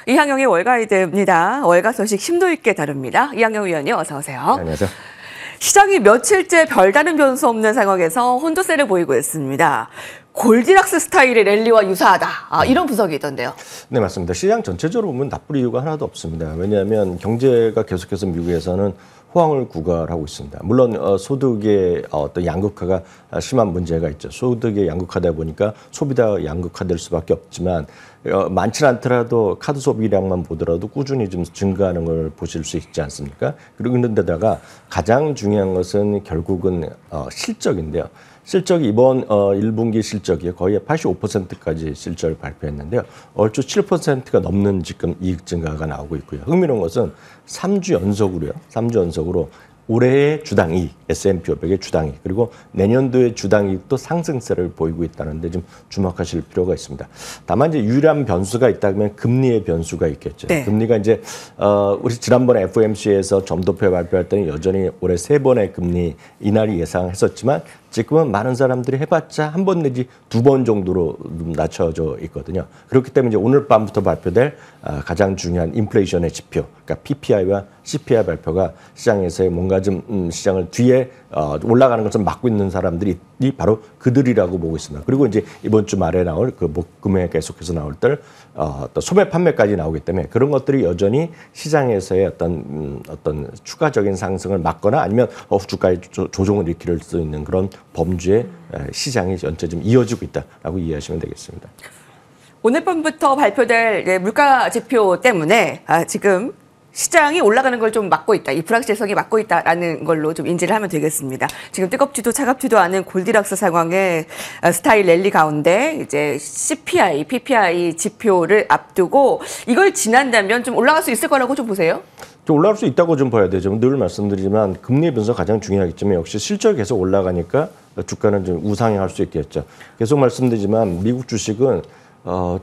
이항영의 월가이드입니다. 월가 소식 심도 있게 다룹니다. 이항영 위원님 어서 오세요. 안녕하세요. 시장이 며칠째 별다른 변수 없는 상황에서 혼조세를 보이고 있습니다. 골디락스 스타일의 랠리와 유사하다. 이런 분석이 있던데요. 네, 맞습니다. 시장 전체적으로 보면 나쁠 이유가 하나도 없습니다. 왜냐하면 경제가 계속해서 미국에서는 호황을 구가하고 있습니다. 물론 소득의 어떤 양극화가 심한 문제가 있죠. 소득이 양극화되다 보니까 소비가 양극화될 수밖에 없지만 많지는 않더라도 카드 소비량만 보더라도 꾸준히 좀 증가하는 걸 보실 수 있지 않습니까? 그리고 그런데다가 가장 중요한 것은 결국은 실적인데요. 실적이 이번 1분기 실적이 거의 85%까지 실적을 발표했는데요. 얼추 7%가 넘는 지금 이익 증가가 나오고 있고요. 흥미로운 것은 3주 연속으로 올해의 주당이익, S&P 500의 주당이익, 그리고 내년도의 주당이익도 상승세를 보이고 있다는 데 좀 주목하실 필요가 있습니다. 다만 이제 유일한 변수가 있다면 금리의 변수가 있겠죠. 네. 금리가 이제 우리 지난번에 FOMC에서 점도표 발표할 때는 여전히 올해 3번의 금리 인하를 예상했었지만 지금은 많은 사람들이 해봤자 한 번 내지 2번 정도로 낮춰져 있거든요. 그렇기 때문에 이제 오늘 밤부터 발표될 가장 중요한 인플레이션의 지표, 그러니까 PPI와 CPI 발표가 시장에서의 뭔가 좀 시장을 뒤에 올라가는 것을 막고 있는 사람들이 바로 그들이라고 보고 있습니다. 그리고 이제 이번 주 말에 나올 그 목금에 계속해서 나올 때 또 소매 판매까지 나오기 때문에 그런 것들이 여전히 시장에서의 어떤 추가적인 상승을 막거나 아니면 주가의 조정을 일으킬 수 있는 그런 범주의 시장이 전체 좀 이어지고 있다라고 이해하시면 되겠습니다. 오늘 밤부터 발표될 물가 지표 때문에 지금 시장이 올라가는 걸 좀 막고 있다. 이 불확실성이 막고 있다라는 걸로 좀 인지를 하면 되겠습니다. 지금 뜨겁지도 차갑지도 않은 골디락스 상황의 스타일 랠리 가운데 이제 CPI, PPI 지표를 앞두고 이걸 지난다면 좀 올라갈 수 있을 거라고 좀 보세요? 좀 올라갈 수 있다고 좀 봐야 되죠. 늘 말씀드리지만 금리 분석 가장 중요하겠지만 역시 실적이 계속 올라가니까 주가는 좀 우상향할 수 있겠죠. 계속 말씀드리지만 미국 주식은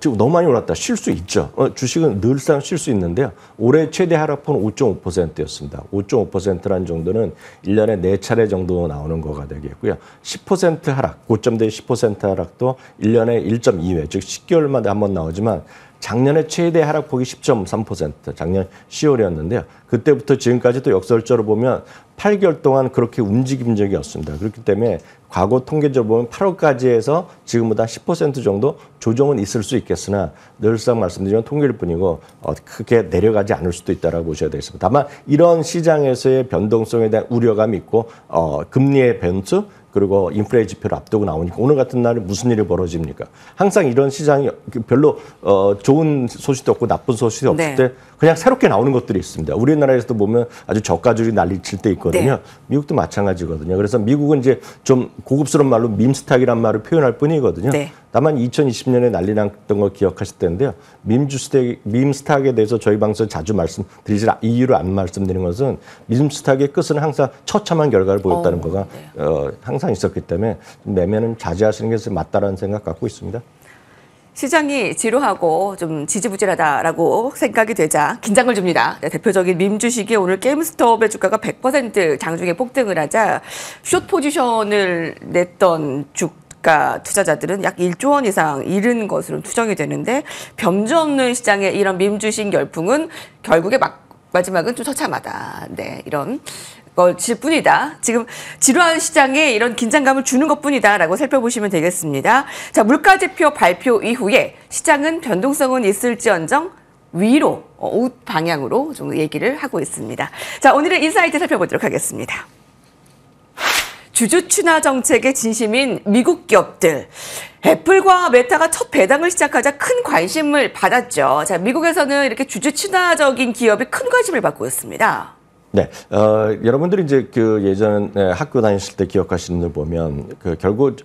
지금 너무 많이 올랐다. 쉴 수 있죠. 주식은 늘상 쉴 수 있는데요. 올해 최대 하락폭은 5.5%였습니다. 5.5%라는 정도는 1년에 4차례 정도 나오는 거가 되겠고요. 10% 하락, 고점대 10% 하락도 1년에 1.2회, 즉 10개월마다 한 번 나오지만 작년에 최대 하락폭이 10.3%, 작년 10월이었는데요. 그때부터 지금까지도 역설적으로 보면 8개월 동안 그렇게 움직인 적이 없습니다. 그렇기 때문에 과거 통계적으로 보면 8월까지 해서 지금보다 10% 정도 조정은 있을 수 있겠으나 늘상 말씀드리면 통계일 뿐이고 크게 내려가지 않을 수도 있다고 보셔야 되겠습니다. 다만 이런 시장에서의 변동성에 대한 우려감이 있고 금리의 변수 그리고 인플레 지표를 앞두고 나오니까 오늘 같은 날에 무슨 일이 벌어집니까? 항상 이런 시장이 별로 좋은 소식도 없고 나쁜 소식이 없을 때 그냥 새롭게 나오는 것들이 있습니다. 우리나라에서도 보면 아주 저가들이 난리칠 때 있거든요. 네. 미국도 마찬가지거든요. 그래서 미국은 이제 좀 고급스러운 말로 밈스탁이란 말을 표현할 뿐이거든요. 네. 다만 2020년에 난리 났던 거 기억하실 텐데요. 밈스탁에 대해서 저희 방송에서 자주 말씀드리지 이유를 안 말씀드리는 것은 밈스탁의 끝은 항상 처참한 결과를 보였다는 거가 항상 있었기 때문에 매매는 자제하시는 게 맞다라는 생각 갖고 있습니다. 시장이 지루하고 좀 지지부진하다라고 생각이 되자 긴장을 줍니다. 대표적인 밈 주식이 오늘 게임스톱의 주가가 100% 장중에 폭등을 하자 숏 포지션을 냈던 주가 투자자들은 약 1조 원 이상 잃은 것으로 추정이 되는데 변주 없는 시장의 이런 밈 주식 열풍은 결국에 마지막은 좀 처참하다. 네, 이런 것일 뿐이다. 지금 지루한 시장에 이런 긴장감을 주는 것뿐이다라고 살펴보시면 되겠습니다. 자, 물가 지표 발표 이후에 시장은 변동성은 있을지언정 위로, 웃 방향으로 좀 얘기를 하고 있습니다. 자, 오늘의 인사이트 살펴보도록 하겠습니다. 주주 친화 정책의 진심인 미국 기업들. 애플과 메타가 첫 배당을 시작하자 큰 관심을 받았죠. 자, 미국에서는 이렇게 주주 친화적인 기업에 큰 관심을 받고 있습니다. 네, 여러분들이 이제 그 예전에 학교 다니실 때 기억하시는 분 보면 결국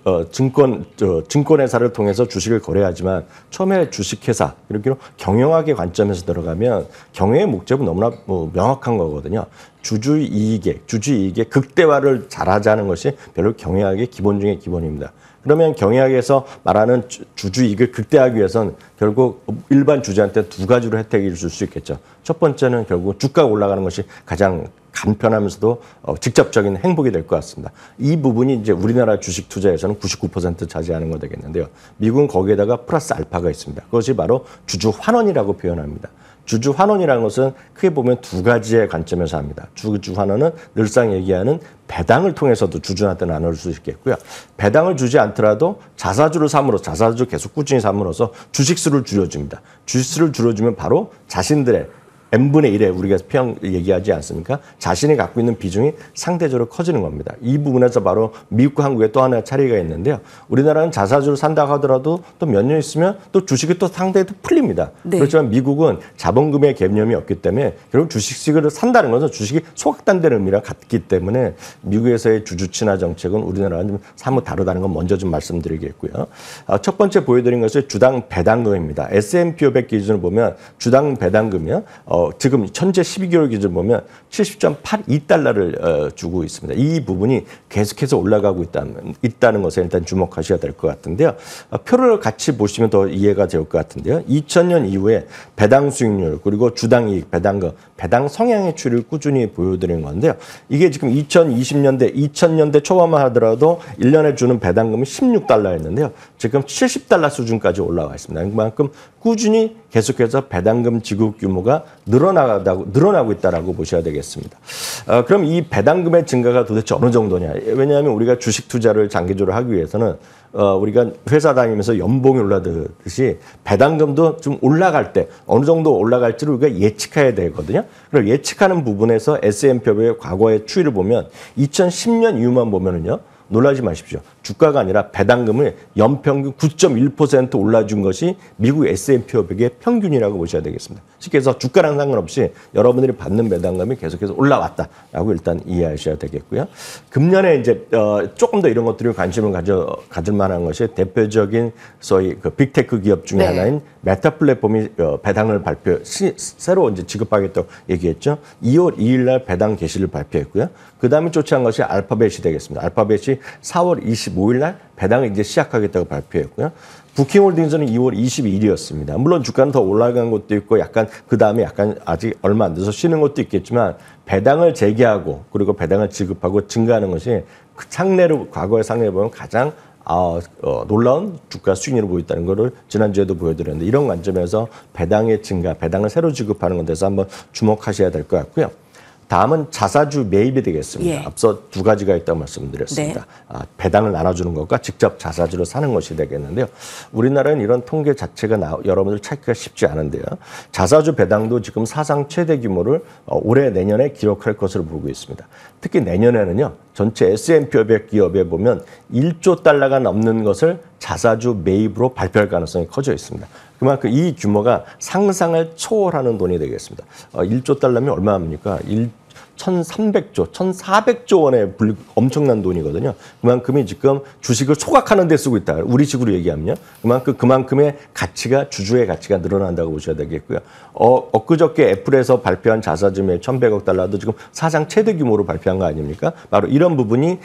증권회사를 통해서 주식을 거래하지만 처음에 주식회사 이렇게 경영학의 관점에서 들어가면 경영의 목적은 너무나 명확한 거거든요. 주주의 이익의 극대화를 잘하자는 것이 별로 경영학의 기본 중에 기본입니다. 그러면 경영학에서 말하는 주주이익을 극대화하기 위해서는 결국 일반 주주한테 두 가지로 혜택을 줄 수 있겠죠. 첫 번째는 결국 주가가 올라가는 것이 가장 간편하면서도 직접적인 행복이 될 것 같습니다. 이 부분이 이제 우리나라 주식 투자에서는 99% 차지하는 거 되겠는데요. 미국은 거기에다가 플러스 알파가 있습니다. 그것이 바로 주주 환원이라고 표현합니다. 주주 환원이라는 것은 크게 보면 두 가지의 관점에서 합니다. 주주 환원은 늘상 얘기하는 배당을 통해서도 주주한테 나눌 수 있겠고요. 배당을 주지 않더라도 자사주를 삼으로써 자사주 계속 꾸준히 삼으로써 주식수를 줄여줍니다. 주식수를 줄여주면 바로 자신들의 n분의 1에 우리가 얘기하지 않습니까? 자신이 갖고 있는 비중이 상대적으로 커지는 겁니다. 이 부분에서 바로 미국과 한국의 또 하나의 차이가 있는데요. 우리나라는 자사주를 산다고 하더라도 또 몇 년 있으면 또 주식이 또 상당히 또 풀립니다. 네. 그렇지만 미국은 자본금의 개념이 없기 때문에 결국 주식을 산다는 것은 주식이 소각된다는 의미랑 같기 때문에 미국에서의 주주 친화 정책은 우리나라는 좀 사뭇 다르다는 건 먼저 좀 말씀드리겠고요. 첫 번째 보여드린 것은 주당 배당금입니다. S&P 500 기준으로 보면 주당 배당금이요. 지금 현재 12개월 기준 보면 70.82달러를 주고 있습니다. 이 부분이 계속해서 올라가고 있다는 것에 일단 주목하셔야 될 것 같은데요. 표를 같이 보시면 더 이해가 될 것 같은데요. 2000년 이후에 배당 수익률 그리고 주당 이익, 배당금, 배당 성향의 추이를 꾸준히 보여드리는 건데요. 이게 지금 2020년대, 2000년대 초반만 하더라도 1년에 주는 배당금이 16달러였는데요. 지금 70달러 수준까지 올라와 있습니다. 그만큼 꾸준히 계속해서 배당금 지급 규모가 늘어나고 있다라고 보셔야 되겠습니다. 그럼 이 배당금의 증가가 도대체 어느 정도냐? 왜냐하면 우리가 주식 투자를 장기적으로 하기 위해서는 우리가 회사 다니면서 연봉이 올라듯이 배당금도 좀 올라갈 때 어느 정도 올라갈지를 우리가 예측해야 되거든요. 그럼 예측하는 부분에서 S&P 500의 과거의 추이를 보면 2010년 이후만 보면은요. 놀라지 마십시오. 주가가 아니라 배당금을 연평균 9.1% 올라준 것이 미국 S&P 500의 평균이라고 보셔야 되겠습니다. 쉽게 해서 주가랑 상관없이 여러분들이 받는 배당금이 계속해서 올라왔다라고 일단 이해하셔야 되겠고요. 금년에 이제 조금 더 이런 것들을 관심을 가질 만한 것이 대표적인 소위 그 빅테크 기업 중에 하나인 메타 플랫폼이 배당을 새로 이제 지급하겠다고 얘기했죠. 2월 2일 날 배당 개시를 발표했고요. 그 다음에 쫓아온 것이 알파벳이 되겠습니다. 알파벳이 4월 25일 날 배당을 이제 시작하겠다고 발표했고요. 부킹홀딩스는 2월 22일이었습니다. 물론 주가는 더 올라간 것도 있고 약간 그 다음에 약간 아직 얼마 안 돼서 쉬는 것도 있겠지만 배당을 재개하고 그리고 배당을 지급하고 증가하는 것이 그 과거의 상례를 보면 가장 놀라운 주가 수익률을 보였다는 것을 지난주에도 보여드렸는데 이런 관점에서 배당의 증가, 배당을 새로 지급하는 것에 대해서 한번 주목하셔야 될 것 같고요. 다음은 자사주 매입이 되겠습니다. 앞서 두 가지가 있다고 말씀드렸습니다. 배당을 나눠주는 것과 직접 자사주를 사는 것이 되겠는데요. 우리나라는 이런 통계 자체가 여러분들 찾기가 쉽지 않은데요. 자사주 배당도 지금 사상 최대 규모를 올해 내년에 기록할 것으로 보고 있습니다. 특히 내년에는요. 전체 S&P 500 기업에 보면 1조 달러가 넘는 것을 자사주 매입으로 발표할 가능성이 커져 있습니다. 그만큼 이 규모가 상상을 초월하는 돈이 되겠습니다. 1조 달러면 얼마입니까? 1,300조, 1,400조 원의 엄청난 돈이거든요. 그만큼이 지금 주식을 소각하는 데 쓰고 있다. 우리 식으로 얘기하면요. 그만큼의 가치가, 주주의 가치가 늘어난다고 보셔야 되겠고요. 엊그저께 애플에서 발표한 자사주 매입 1,100억 달러도 지금 사상 최대 규모로 발표한 거 아닙니까? 바로 이런 부분이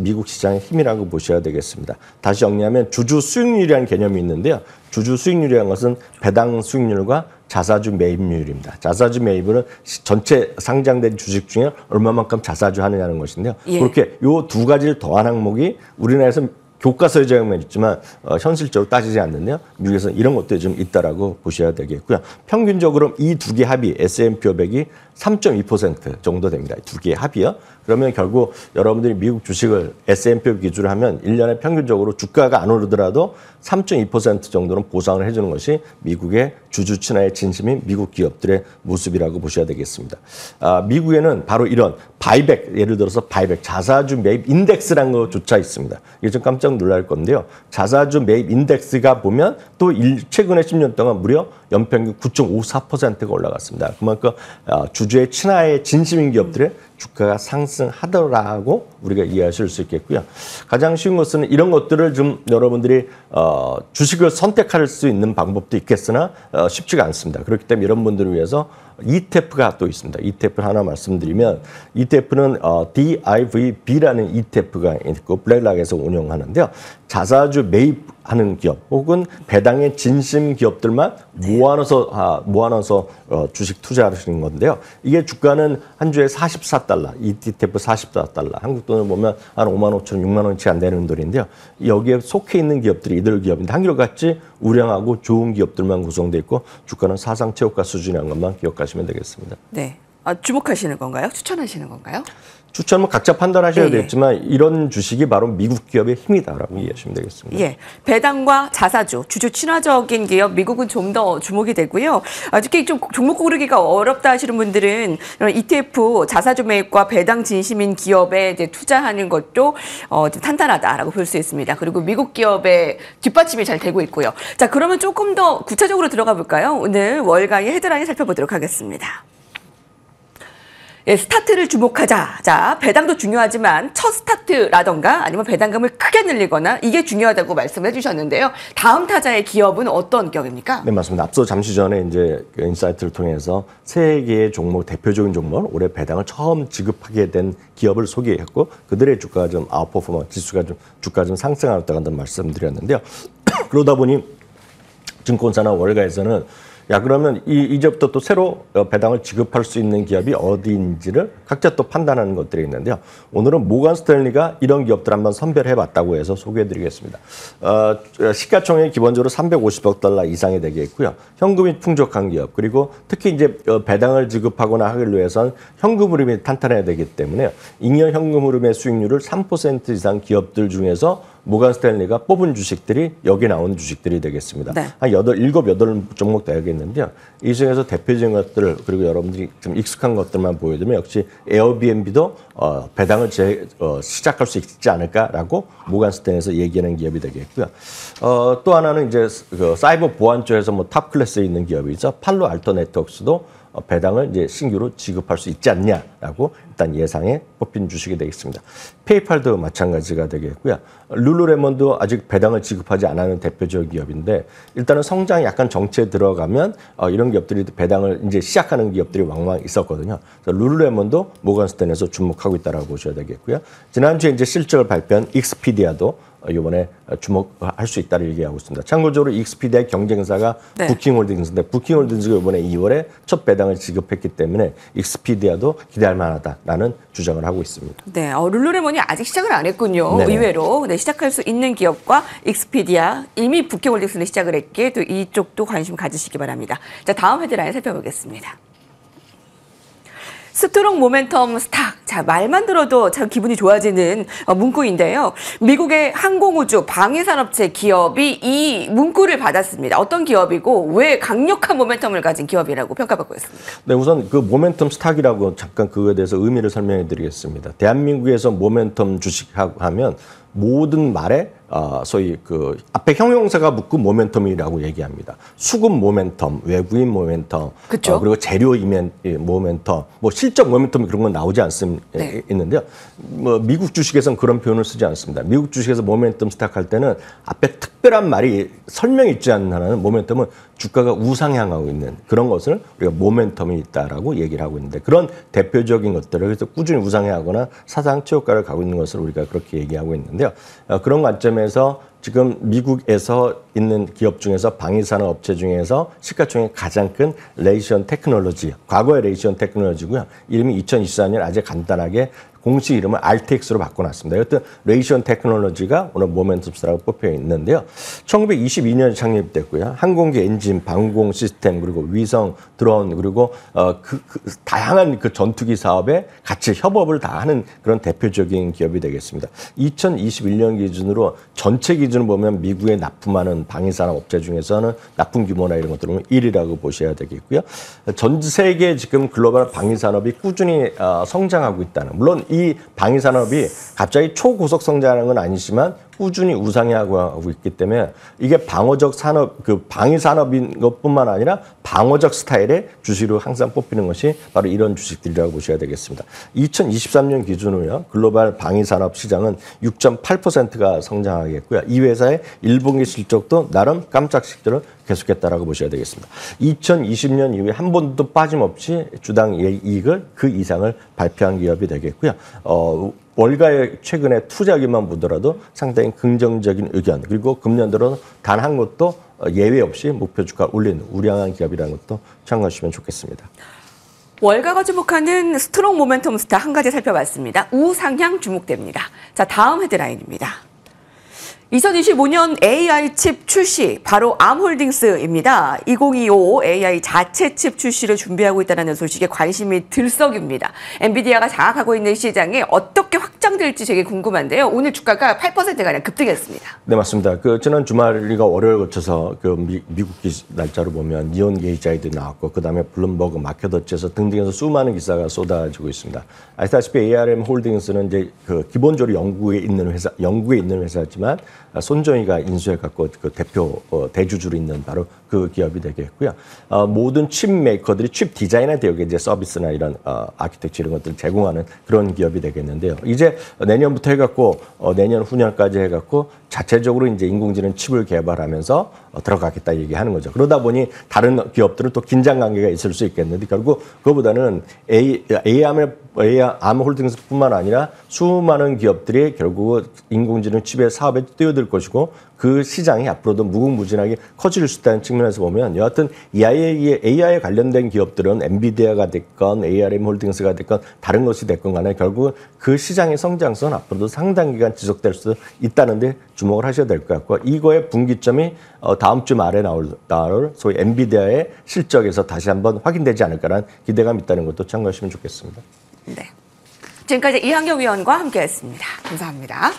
미국 시장의 힘이라고 보셔야 되겠습니다. 다시 정리하면 주주 수익률이라는 개념이 있는데요. 주주 수익률이라는 것은 배당 수익률과 자사주 매입률입니다. 자사주 매입은 전체 상장된 주식 중에 얼마만큼 자사주 하느냐는 것인데요. 그렇게 이 두 가지를 더한 항목이 우리나라에서 교과서에 적용만 있지만 현실적으로 따지지 않는데요. 미국에서는 이런 것들이 좀 있다라고 보셔야 되겠고요. 평균적으로 이 두 개 합이 S&P 500이 3.2% 정도 됩니다. 두 개의 합이요. 그러면 결국 여러분들이 미국 주식을 S&P 기준으로 하면 1년에 평균적으로 주가가 안 오르더라도 3.2% 정도는 보상을 해주는 것이 미국의 주주 친화의 진심인 미국 기업들의 모습이라고 보셔야 되겠습니다. 미국에는 바로 이런 바이백, 예를 들어서 바이백, 자사주 매입 인덱스라는 것조차 있습니다. 이게 좀 깜짝 놀랄 건데요. 자사주 매입 인덱스가 보면 또 최근에 10년 동안 무려 연평균 9.54%가 올라갔습니다. 그만큼 주주의 친화의 진심인 기업들의 주가가 상승하더라고 우리가 이해하실 수 있겠고요. 가장 쉬운 것은 이런 것들을 좀 여러분들이 주식을 선택할 수 있는 방법도 있겠으나 쉽지가 않습니다. 그렇기 때문에 이런 분들을 위해서 ETF가 또 있습니다. ETF를 하나 말씀드리면 ETF는 DIVB라는 ETF가 있고 블랙락에서 운영하는데요. 자사주 매입하는 기업 혹은 배당의 진심 기업들만 모아놔서 주식 투자하시는 건데요. 이게 주가는 한 주에 44달러, ETF 44달러. 한국 돈을 보면 한 5만 5천, 6만 원치 안 되는 돈인데요. 여기에 속해 있는 기업들이 이들 기업인데 한결같이 우량하고 좋은 기업들만 구성되어 있고 주가는 사상 최고가 수준이라는 것만 기억하시면 되겠습니다. 네. 주목하시는 건가요? 추천하시는 건가요? 추천은 각자 판단하셔야 예, 예. 되겠지만 이런 주식이 바로 미국 기업의 힘이다라고 이해하시면 되겠습니다. 예, 배당과 자사주, 주주 친화적인 기업 미국은 좀 더 주목이 되고요. 특히 좀 종목 고르기가 어렵다 하시는 분들은 이런 ETF 자사주 매입과 배당 진심인 기업에 이제 투자하는 것도 좀 탄탄하다라고 볼 수 있습니다. 그리고 미국 기업의 뒷받침이 잘 되고 있고요. 자, 그러면 조금 더 구체적으로 들어가 볼까요? 오늘 월가의 헤드라인 살펴보도록 하겠습니다. 예, 스타트를 주목하자. 자, 배당도 중요하지만 첫 스타트라던가 아니면 배당금을 크게 늘리거나 이게 중요하다고 말씀을 해주셨는데요. 다음 타자의 기업은 어떤 기업입니까? 네, 맞습니다. 앞서 잠시 전에 이제 그 인사이트를 통해서 세 개의 종목, 대표적인 종목, 올해 배당을 처음 지급하게 된 기업을 소개했고 그들의 주가가 좀 아웃퍼포먼스, 지수가 좀 주가 좀 상승하였다고 한번 말씀드렸는데요. 그러다 보니 증권사나 월가에서는 그러면 이제부터 또 새로 배당을 지급할 수 있는 기업이 어디인지를 각자 또 판단하는 것들이 있는데요. 오늘은 모건 스탠리가 이런 기업들 한번 선별해봤다고 해서 소개해드리겠습니다. 시가총액이 기본적으로 350억 달러 이상이 되겠고요. 현금이 풍족한 기업 그리고 특히 이제 배당을 지급하거나 하기 위해선 현금 흐름이 탄탄해야 되기 때문에 잉여 현금 흐름의 수익률을 3% 이상 기업들 중에서 모건 스탠리가 뽑은 주식들이 여기 나오는 주식들이 되겠습니다. 네. 한 7 종목 되겠는데요. 이 중에서 대표적인 것들 그리고 여러분들이 좀 익숙한 것들만 보여드리면 역시 에어비앤비도 배당을 시작할 수 있지 않을까라고 모건 스탠리에서 얘기하는 기업이 되겠고요. 또 하나는 이제 그 사이버 보안 쪽에서 뭐 탑 클래스에 있는 기업이죠. 팔로 알토 네트워크스도 배당을 이제 신규로 지급할 수 있지 않냐라고 일단 예상에 뽑힌 주식이 되겠습니다. 페이팔도 마찬가지가 되겠고요. 룰루레몬도 아직 배당을 지급하지 않는 대표적 기업인데 일단은 성장이 약간 정체에 들어가면 이런 기업들이 배당을 이제 시작하는 기업들이 왕왕 있었거든요. 그래서 룰루레몬도 모건 스탠에서 주목하고 있다라고 보셔야 되겠고요. 지난주에 이제 실적을 발표한 익스피디아도 이번에 주목할 수 있다를 얘기하고 있습니다. 참고적으로 익스피디아의 경쟁사가 네. 부킹홀딩스인데 부킹홀딩스가 이번에 2월에 첫 배당을 지급했기 때문에 익스피디아도 기대할 만하다라는 주장을 하고 있습니다. 네, 룰루레몬이 아직 시작을 안 했군요. 네네. 의외로 시작할 수 있는 기업과 익스피디아 이미 부킹홀딩스는 시작을 했기에 또 이쪽도 관심 가지시기 바랍니다. 자, 다음 헤드라인 살펴보겠습니다. 스트롱 모멘텀 스탁. 자, 말만 들어도 참 기분이 좋아지는 문구인데요. 미국의 항공우주 방위산업체 기업이 이 문구를 받았습니다. 어떤 기업이고 왜 강력한 모멘텀을 가진 기업이라고 평가받고 있습니까? 네, 우선 그 모멘텀 스탁이라고 잠깐 그거에 대해서 의미를 설명해 드리겠습니다. 대한민국에서 모멘텀 주식하면 모든 말에 소위 그 앞에 형용사가 붙고 모멘텀이라고 얘기합니다. 수급 모멘텀, 외국인 모멘텀, 그쵸? 그리고 재료 모멘텀, 뭐 실적 모멘텀 그런 건 나오지 않습니다. 네. 있는데요. 뭐 미국 주식에서는 그런 표현을 쓰지 않습니다. 미국 주식에서 모멘텀 스탁할 때는 앞에 특별한 말이 설명이 있지 않는 한은 모멘텀은 주가가 우상향하고 있는 그런 것을 우리가 모멘텀이 있다라고 얘기를 하고 있는데 그런 대표적인 것들을 그래서 꾸준히 우상향하거나 사상 최고가를 가고 있는 것을 우리가 그렇게 얘기하고 있는데요. 그런 관점에서 지금 미국에서 있는 기업 중에서 방위산업 업체 중에서 시가총액 가장 큰 레이션 테크놀로지, 과거의 레이션 테크놀로지고요. 이름이 2024년 아주 간단하게 공식 이름을 RTX로 바꿔놨습니다. 여튼 레이션 테크놀로지가 오늘 모멘텀스라고 뽑혀 있는데요. 1922년에 창립됐고요. 항공기 엔진, 방공 시스템, 그리고 위성, 드론, 그리고 다양한 그 전투기 사업에 같이 협업을 다 하는 그런 대표적인 기업이 되겠습니다. 2021년 기준으로 전체 기준으로 보면 미국에 납품하는 방위산업 업체 중에서는 납품 규모나 이런 것들은 1위라고 보셔야 되겠고요. 전 세계 지금 글로벌 방위산업이 꾸준히 성장하고 있다는, 물론 이 방위산업이 갑자기 초고속 성장하는 건 아니지만 꾸준히 우상향하고 있기 때문에 이게 방어적 산업, 그 방위 산업인 것뿐만 아니라 방어적 스타일의 주식으로 항상 뽑히는 것이 바로 이런 주식들이라고 보셔야 되겠습니다. 2023년 기준으로요, 글로벌 방위 산업 시장은 6.8%가 성장하겠고요. 이 회사의 1분기 실적도 나름 깜짝 실적을 계속했다라고 보셔야 되겠습니다. 2020년 이후에 한 번도 빠짐없이 주당 이익을 그 이상을 발표한 기업이 되겠고요. 월가의 최근에 투자 의견만 보더라도 상당히 긍정적인 의견, 그리고 금년도로 단 한 곳도 예외 없이 목표 주가 올린 우량한 기업이라는 것도 참고하시면 좋겠습니다. 월가가 주목하는 스트롱 모멘텀 스타 한 가지 살펴봤습니다. 우상향 주목됩니다. 자, 다음 헤드라인입니다. 2025년 AI 칩 출시, 바로 암홀딩스입니다. 2025 AI 자체 칩 출시를 준비하고 있다는 소식에 관심이 들썩입니다. 엔비디아가 장악하고 있는 시장에 어떻게 확장될지 되게 궁금한데요. 오늘 주가가 8%가량 급등했습니다. 네, 맞습니다. 지난 주말과 월요일 거쳐서 미국 날짜로 보면 니온 게이자이드 나왔고, 그 다음에 블룸버그, 마켓워치에서 등등해서 수많은 기사가 쏟아지고 있습니다. 아시다시피 ARM 홀딩스는 이제 기본적으로 영국에 있는 회사지만 손정희가 인수해갖고 그 대표 대주주로 있는 바로 그 기업이 되겠고요. 모든 칩 메이커들이 칩 디자인에 대해 이제 서비스나 이런 아키텍처 이런 것들을 제공하는 그런 기업이 되겠는데요. 이제 내년부터 해갖고 내년 후년까지 해갖고 자체적으로 이제 인공지능 칩을 개발하면서 들어가겠다 얘기하는 거죠. 그러다 보니 다른 기업들은 또 긴장 관계가 있을 수 있겠는데, 결국 그거보다는 암 홀딩스뿐만 아니라 수많은 기업들이 결국 인공지능 칩의 사업에 뛰어들 것이고, 그 시장이 앞으로도 무궁무진하게 커질 수 있다는 측면에서 보면, 여하튼 AI 관련된 기업들은 엔비디아가 됐건 ARM 홀딩스가 됐건 다른 것이 됐건 간에 결국 그 시장의 성장성은 앞으로도 상당 기간 지속될 수 있다는데 주목을 하셔야 될 것 같고, 이거의 분기점이 다음 주 말에 나올 소위 엔비디아의 실적에서 다시 한번 확인되지 않을까라는 기대감이 있다는 것도 참고하시면 좋겠습니다. 네. 지금까지 이한경 위원과 함께했습니다. 감사합니다.